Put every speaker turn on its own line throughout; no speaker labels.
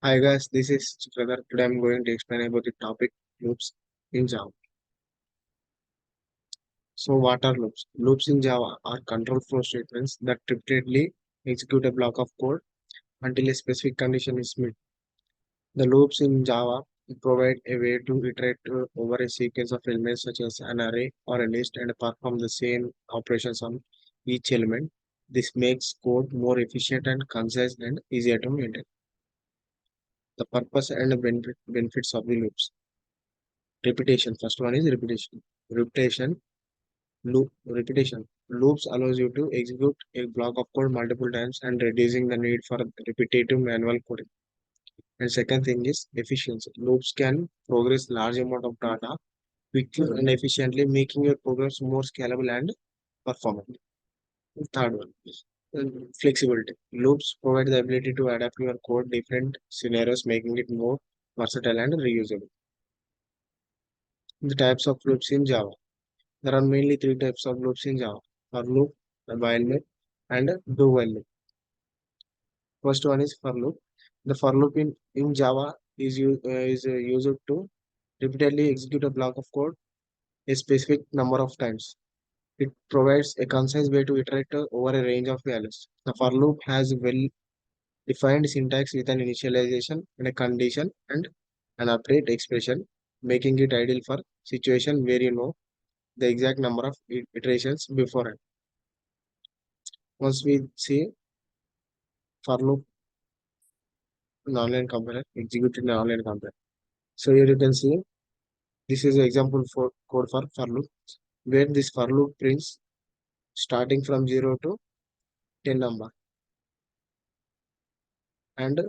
Hi guys, this is Chitragar. Today I'm going to explain about the topic loops in Java. So what are loops? Loops in Java are control flow statements that repeatedly execute a block of code until a specific condition is met. The loops in Java provide a way to iterate over a sequence of elements such as an array or a list and perform the same operations on each element. This makes code more efficient and concise and easier to maintain. The purpose and benefits of the loops. Repetition. First one is repetition. Repetition. Loops allows you to execute a block of code multiple times and reducing the need for repetitive manual coding. And second thing is efficiency. Loops can progress large amount of data quickly and efficiently, making your programs more scalable and performant. Third one, flexibility. Loops provide the ability to adapt your code different scenarios, making it more versatile and reusable. The types of loops in Java. There are mainly three types of loops in Java: for loop, a while loop, and a do while loop. First one is for loop. The for loop in Java is used to repeatedly execute a block of code a specific number of times. It provides a concise way to iterate over a range of values. The for loop has well defined syntax with an initialization and a condition and an update expression, making it ideal for situation where you know the exact number of iterations beforehand. Once we see for loop in online compiler, executed in online compiler. So here you can see this is an example for code for loop, where this for loop prints starting from 0 to 10 number. And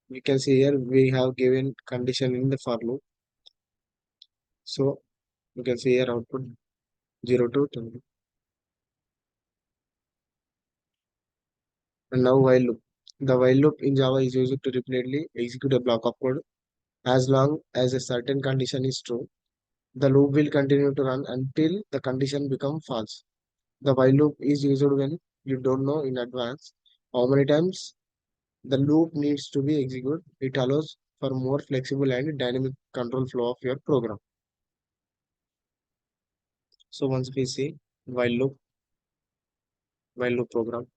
we can see here we have given condition in the for loop. So you can see here output 0 to 10. And now while loop. The while loop in Java is used to repeatedly execute a block of code as long as a certain condition is true. The loop will continue to run until the condition becomes false. The while loop is used when you don't know in advance how many times the loop needs to be executed. It allows for more flexible and dynamic control flow of your program. So once we see while loop program.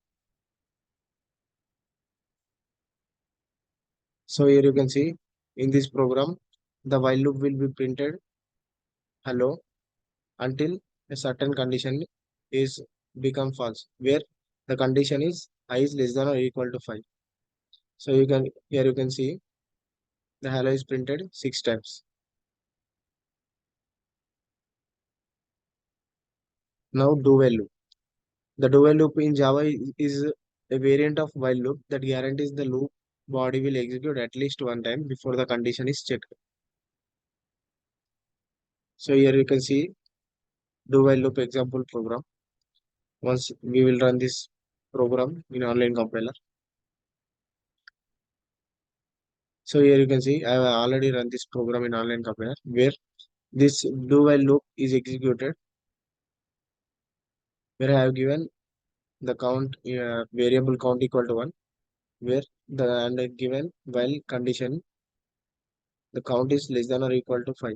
So here you can see in this program, the while loop will be printed hello until a certain condition is become false, where the condition is I is less than or equal to 5. So you can here you can see the hello is printed 6 times. Now do while loop. The do while loop in Java is a variant of while loop that guarantees the loop body will execute at least one time before the condition is checked. So here you can see do while loop example program. Once we will run this program in online compiler. So here you can see I have already run this program in online compiler where this do while loop is executed, where I have given the count variable count equal to 1, where the and given while condition the count is less than or equal to 5.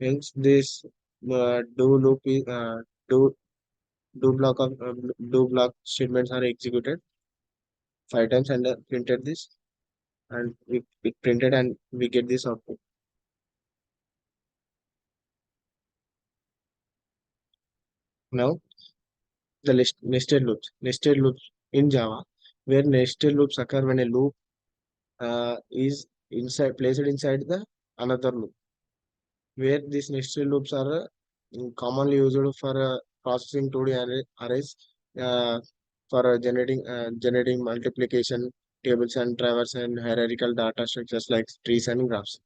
Hence this do loop is do do block of do block statements are executed 5 times and printed this, and we printed and we get this output. Now the nested loops in Java, where nested loops occur when a loop is inside placed inside the another loop, where these nested loops are commonly used for processing 2D arrays, uh, for generating multiplication tables and traverse and hierarchical data structures like trees and graphs.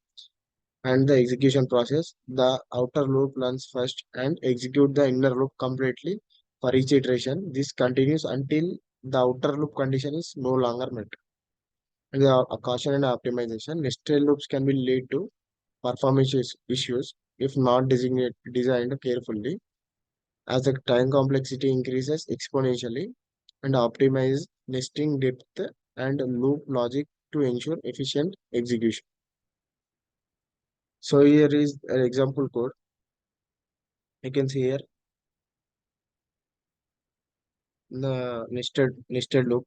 And the execution process, the outer loop runs first and execute the inner loop completely for each iteration. This continues until the outer loop condition is no longer met. And the caution and optimization, nested loops can be lead to performance issues if not designed carefully, as the time complexity increases exponentially, and optimize nesting depth and loop logic to ensure efficient execution. So here is an example code. You can see here the nested loop.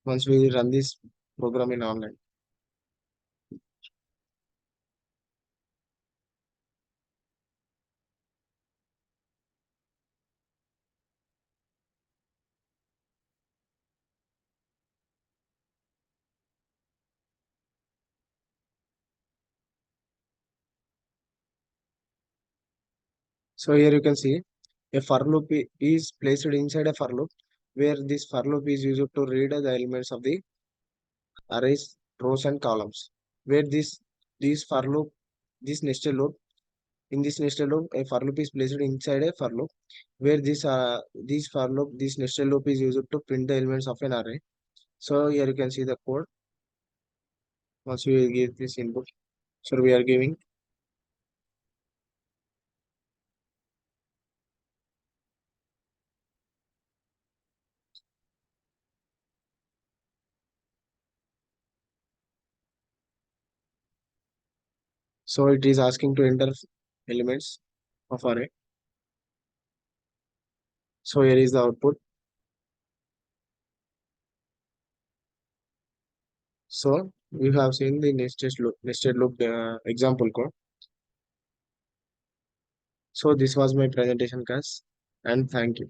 Once we run this program in online. So here you can see a for loop is placed inside a for loop where this for loop is used to read the elements of the arrays, rows and columns. Where this for loop, this nested loop, in this nested loop, a for loop is placed inside a for loop where this for loop, this nested loop is used to print the elements of an array. So here you can see the code. Once we give this input, so we are giving. So it is asking to enter elements of array. So here is the output. So we have seen the nested loop example code. So this was my presentation, guys, and thank you.